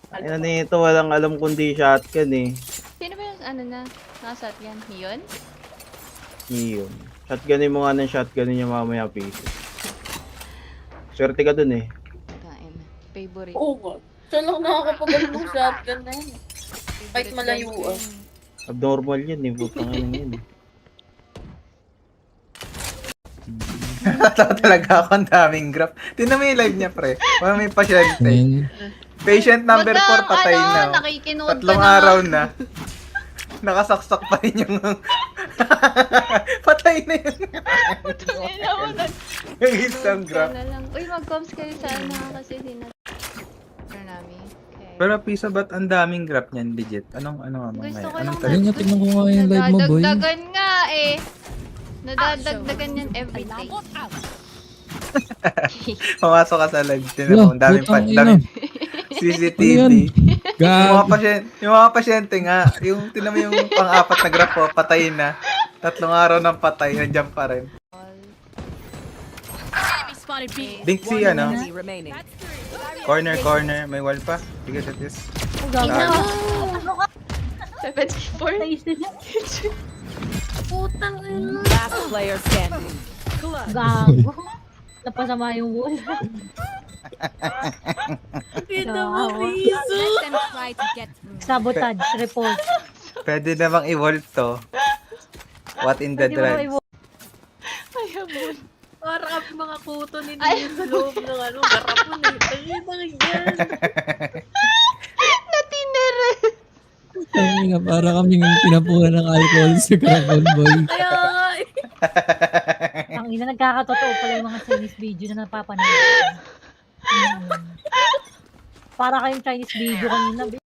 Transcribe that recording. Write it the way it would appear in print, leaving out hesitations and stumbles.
Ano nito, walang alam kundi shotgun eh. Sino ba yung ano na? Nasa yan? Yun? Yun. Shotgunin mo nga ng shotgunin niya mamaya piso. Swerte ka dun eh. Kain. Favorite. Oo nga. Siya lang nakakapagaling ng shotgun na yun. Kahit malayuan. Abnormal yun eh, putang ina yun eh. Natawa talaga ako, ang daming graph. Tingnan mo yung live niya, pre. Parang may pasyente. Patient number 4, patay na. Nakikinood 3 araw na. Nakasaksak pa rin yung... patay na yun. Yung isang graph. Uy, mag-coms kayo sana kasi sinat... namin. Okay. Pero Pisa, ba't ang daming graph niyan, legit? Anong nga mo Gusto ngayon? ko Anong lang tayo? Ayun nga, tignan ko nga yung live mo, boy. Nadadagdagan nga eh. Nadadagdagan yan everyday. Pumasok ka sa live, tinan mo, ang daming putang ina. daming CCTV. Ano yan? Yung mga pasyente nga, yung tinan mo yung pang-apat na graph, oh, patay na. 3 araw ng patay, nandiyan pa rin. Dink si ano, corner, may wall pa. Sige, that is. Seven, four. Putang ina. Last player standing. Gago. Napasama yung wall. Kita mo, piso. Sabotage, report. Pwede namang i-wall to. What in the Pwede mo drive? i-wall. Ayabon. Para kami mga kuto ni Nino sa loob ng ano, garapon eh. Tangin yan. Natinere. Ay, nga, para kaming pinapunan ng alcohol sa Kraken, boy. Kaya nga eh. Ang ina, nagkakatotoo pala yung mga Chinese video na napapanood. Para kayong Chinese video kanina.